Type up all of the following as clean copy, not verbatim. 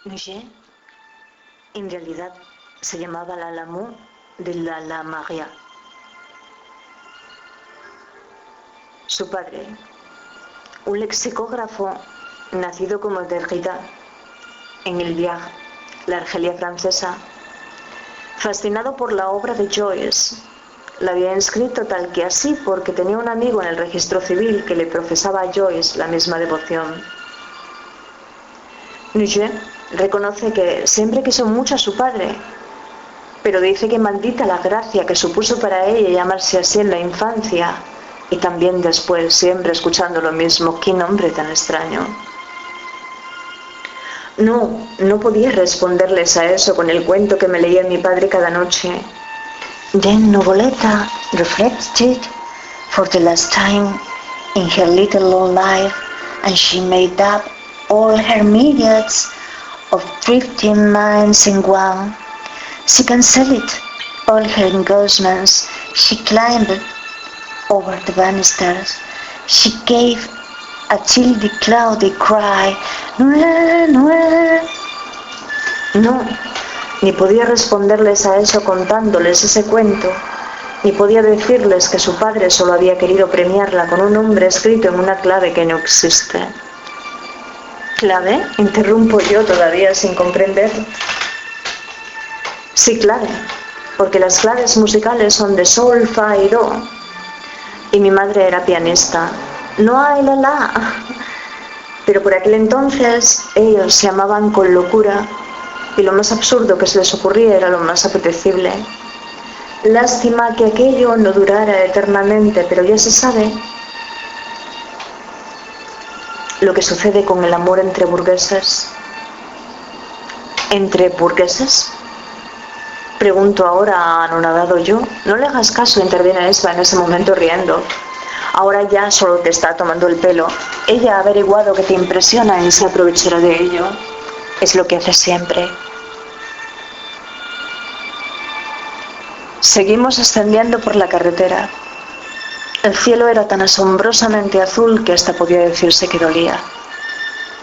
Nugent, en realidad, se llamaba l'Alamut de la Maria. Su padre, un lexicógrafo nacido como Derrida en el Viaje, la Argelia francesa, fascinado por la obra de Joyce, la había inscrito tal que así porque tenía un amigo en el registro civil que le profesaba a Joyce la misma devoción. Nugent reconoce que siempre quiso mucho a su padre, pero dice que maldita la gracia que supuso para ella llamarse así en la infancia y también después, siempre escuchando lo mismo. ¡Qué nombre tan extraño! No podía responderles a eso con el cuento que me leía mi padre cada noche. Then Novoleta reflected for the last time in her little life, and she made up all her myriads of drifting minds in one. She cancelled all her engagements. She climbed over the banisters. She gave a chilly, cloudy cry. Noel, Noel. No, ni podía responderles a eso contándoles ese cuento, ni podía decirles que su padre solo había querido premiarla con un nombre escrito en una clave que no existe. ¿Clave? Interrumpo yo todavía sin comprender. Sí, clave, porque las claves musicales son de sol, fa y do. Y mi madre era pianista. No hay la. Pero por aquel entonces ellos se amaban con locura y lo más absurdo que se les ocurría era lo más apetecible. Lástima que aquello no durara eternamente, pero ya se sabe lo que sucede con el amor entre burgueses. ¿Entre burgueses? Pregunto ahora anonadado yo. No le hagas caso, interviene Esba en ese momento riendo. Ahora ya solo te está tomando el pelo. Ella ha averiguado que te impresiona y se aprovechará de ello. Es lo que hace siempre. Seguimos ascendiendo por la carretera. El cielo era tan asombrosamente azul que hasta podía decirse que dolía.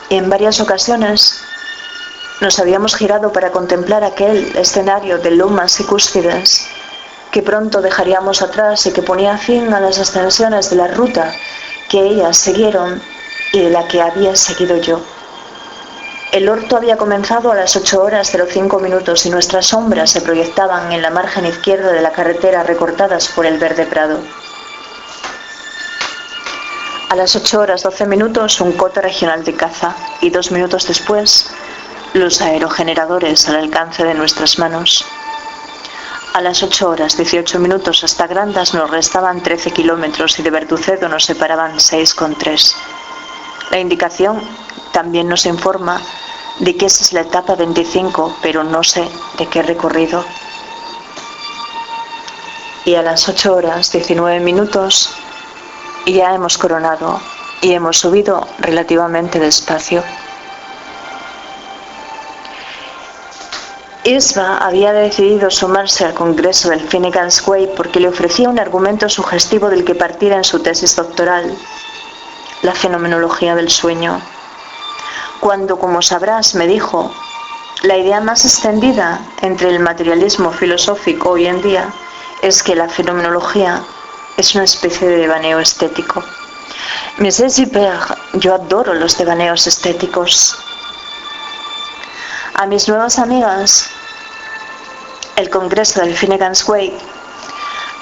Y en varias ocasiones nos habíamos girado para contemplar aquel escenario de lomas y cúspides que pronto dejaríamos atrás y que ponía fin a las ascensiones de la ruta que ellas siguieron y de la que había seguido yo. El orto había comenzado a las 8:05 y nuestras sombras se proyectaban en la margen izquierda de la carretera recortadas por el verde prado. A las 8:12 un coto regional de caza y 2 minutos después los aerogeneradores al alcance de nuestras manos. A las 8:18 hasta Grandas nos restaban 13 kilómetros y de Bertucedo nos separaban 6,3. La indicación también nos informa de que esa es la etapa 25, pero no sé de qué recorrido. Y a las 8:19 ya hemos coronado y hemos subido relativamente despacio. Esba había decidido sumarse al congreso del Finnegan's Wake porque le ofrecía un argumento sugestivo del que partiera en su tesis doctoral, la fenomenología del sueño. Cuando, como sabrás, me dijo, la idea más extendida entre el materialismo filosófico hoy en día es que la fenomenología es una especie de devaneo estético. Monsieur Zuber, yo adoro los devaneos estéticos. A mis nuevas amigas, el congreso del Finnegan's Wake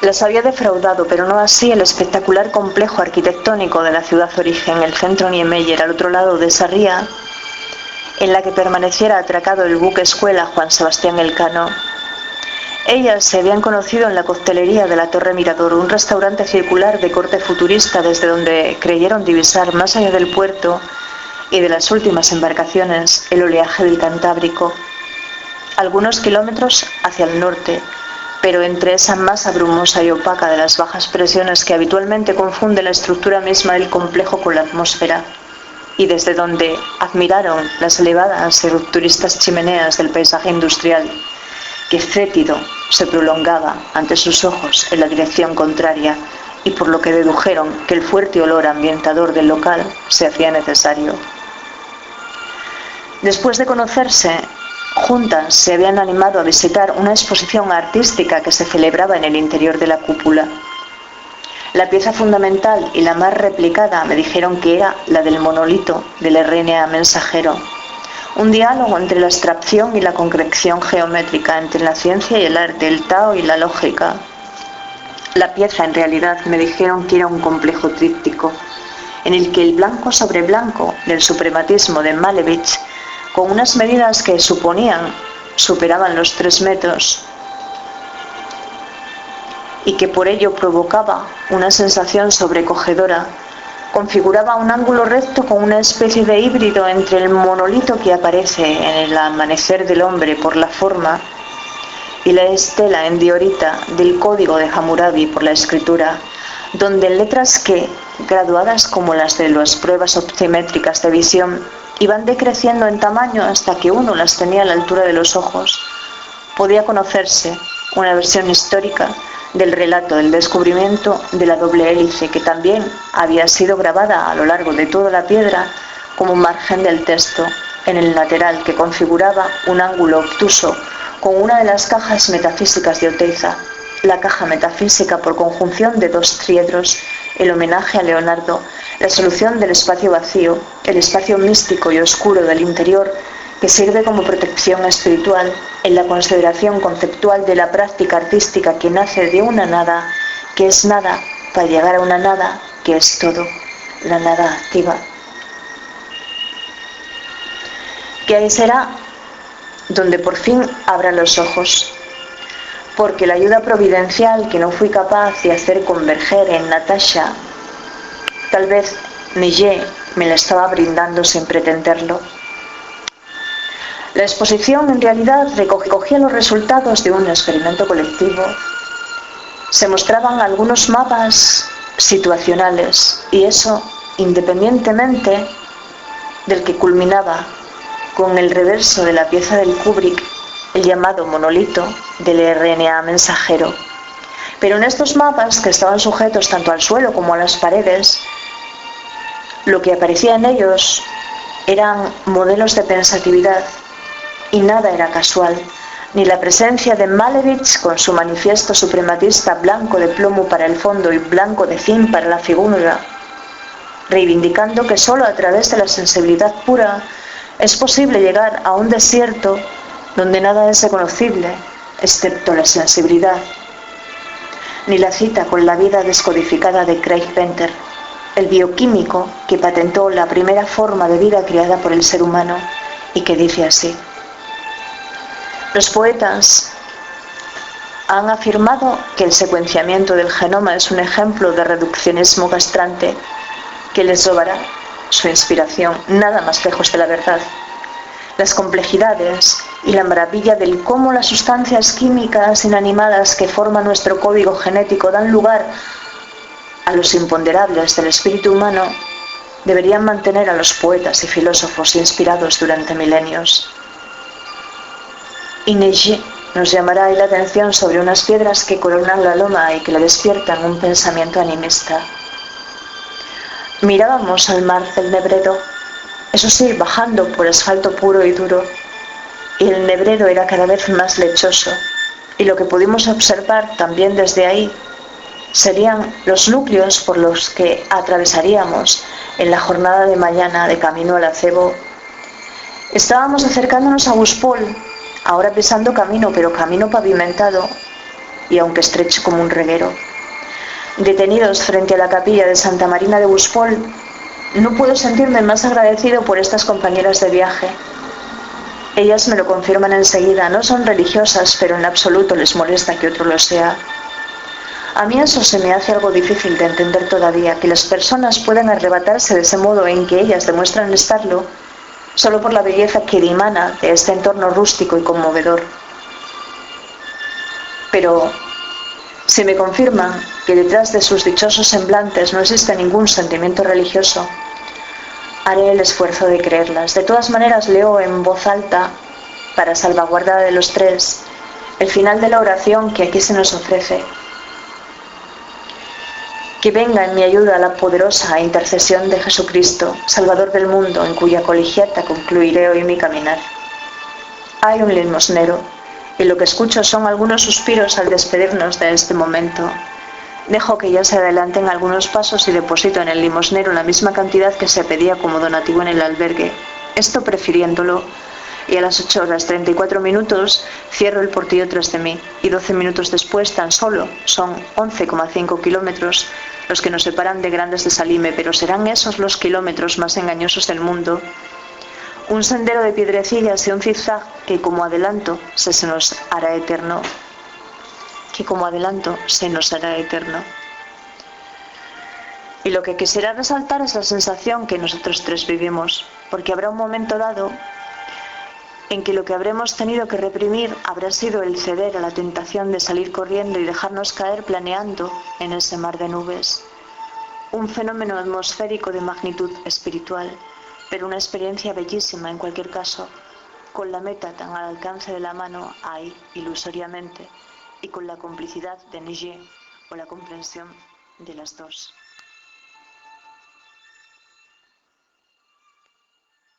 las había defraudado, pero no así el espectacular complejo arquitectónico de la ciudad origen, el centro Niemeyer, al otro lado de esa ría en la que permaneciera atracado el buque escuela Juan Sebastián Elcano. Ellas se habían conocido en la coctelería de la Torre Mirador, un restaurante circular de corte futurista desde donde creyeron divisar, más allá del puerto y de las últimas embarcaciones, el oleaje del Cantábrico, algunos kilómetros hacia el norte, pero entre esa masa brumosa y opaca de las bajas presiones que habitualmente confunde la estructura misma del complejo con la atmósfera, y desde donde admiraron las elevadas y rupturistas chimeneas del paisaje industrial, que fétido se prolongaba ante sus ojos en la dirección contraria, y por lo que dedujeron que el fuerte olor ambientador del local se hacía necesario. Después de conocerse, juntas se habían animado a visitar una exposición artística que se celebraba en el interior de la cúpula. La pieza fundamental y la más replicada me dijeron que era la del monolito del RNA mensajero, un diálogo entre la abstracción y la concreción geométrica, entre la ciencia y el arte, el Tao y la lógica. La pieza, en realidad, me dijeron que era un complejo tríptico, en el que el blanco sobre blanco del suprematismo de Malevich, con unas medidas que superaban los 3 metros, y que por ello provocaba una sensación sobrecogedora, configuraba un ángulo recto con una especie de híbrido entre el monolito que aparece en el amanecer del hombre por la forma y la estela en diorita del código de Hammurabi por la escritura, donde letras que, graduadas como las de las pruebas optimétricas de visión, iban decreciendo en tamaño hasta que uno las tenía a la altura de los ojos, podía conocerse una versión histórica del relato del descubrimiento de la doble hélice, que también había sido grabada a lo largo de toda la piedra como margen del texto en el lateral, que configuraba un ángulo obtuso con una de las cajas metafísicas de Oteiza, la caja metafísica por conjunción de 2 triedros, el homenaje a Leonardo, la solución del espacio vacío, el espacio místico y oscuro del interior, que sirve como protección espiritual en la consideración conceptual de la práctica artística que nace de una nada, que es nada, para llegar a una nada, que es todo, la nada activa. Que ahí será donde por fin abra los ojos, porque la ayuda providencial que no fui capaz de hacer converger en Natasha, tal vez Millet me la estaba brindando sin pretenderlo. La exposición en realidad recogía los resultados de un experimento colectivo. Se mostraban algunos mapas situacionales, y eso independientemente del que culminaba con el reverso de la pieza del Kubrick, el llamado monolito del RNA mensajero. Pero en estos mapas, que estaban sujetos tanto al suelo como a las paredes, lo que aparecía en ellos eran modelos de pensatividad, y nada era casual, ni la presencia de Malevich con su manifiesto suprematista blanco de plomo para el fondo y blanco de zinc para la figura, reivindicando que solo a través de la sensibilidad pura es posible llegar a un desierto donde nada es reconocible, excepto la sensibilidad, ni la cita con la vida descodificada de Craig Venter, el bioquímico que patentó la primera forma de vida creada por el ser humano, y que dice así: los poetas han afirmado que el secuenciamiento del genoma es un ejemplo de reduccionismo castrante que les robará su inspiración nada más lejos de la verdad. Las complejidades y la maravilla del cómo las sustancias químicas inanimadas que forman nuestro código genético dan lugar a los imponderables del espíritu humano deberían mantener a los poetas y filósofos inspirados durante milenios. Inés nos llamará ahí la atención sobre unas piedras que coronan la loma y que le despiertan un pensamiento animista. Mirábamos al mar del Nebredo, eso sí, bajando por asfalto puro y duro, y el Nebredo era cada vez más lechoso, y lo que pudimos observar también desde ahí serían los núcleos por los que atravesaríamos en la jornada de mañana de camino al acebo. Estábamos acercándonos a Buspol, ahora pisando camino, pero camino pavimentado, y aunque estrecho como un reguero. Detenidos frente a la capilla de Santa Marina de Buspol, no puedo sentirme más agradecido por estas compañeras de viaje. Ellas me lo confirman enseguida, no son religiosas, pero en absoluto les molesta que otro lo sea. A mí eso se me hace algo difícil de entender todavía, que las personas puedan arrebatarse de ese modo en que ellas demuestran estarlo, solo por la belleza que dimana de este entorno rústico y conmovedor. Pero si me confirman que detrás de sus dichosos semblantes no existe ningún sentimiento religioso, haré el esfuerzo de creerlas. De todas maneras, leo en voz alta, para salvaguarda de los tres, el final de la oración que aquí se nos ofrece. Que venga en mi ayuda la poderosa intercesión de Jesucristo, Salvador del mundo, en cuya colegiata concluiré hoy mi caminar. Hay un limosnero, y lo que escucho son algunos suspiros al despedirnos de este momento. Dejo que ya se adelanten algunos pasos y deposito en el limosnero la misma cantidad que se pedía como donativo en el albergue, esto prefiriéndolo, y a las 8:34 cierro el portillo tras de mí, y 12 minutos después tan solo son 11,5 kilómetros los que nos separan de Grandes de Salime, pero serán esos los kilómetros más engañosos del mundo. Un sendero de piedrecillas y un zigzag que como adelanto se nos hará eterno. Y lo que quisiera resaltar es la sensación que nosotros tres vivimos, porque habrá un momento dado en que lo que habremos tenido que reprimir habrá sido el ceder a la tentación de salir corriendo y dejarnos caer planeando en ese mar de nubes. Un fenómeno atmosférico de magnitud espiritual, pero una experiencia bellísima en cualquier caso, con la meta tan al alcance de la mano ahí, ilusoriamente, y con la complicidad de Nietzsche o la comprensión de las dos.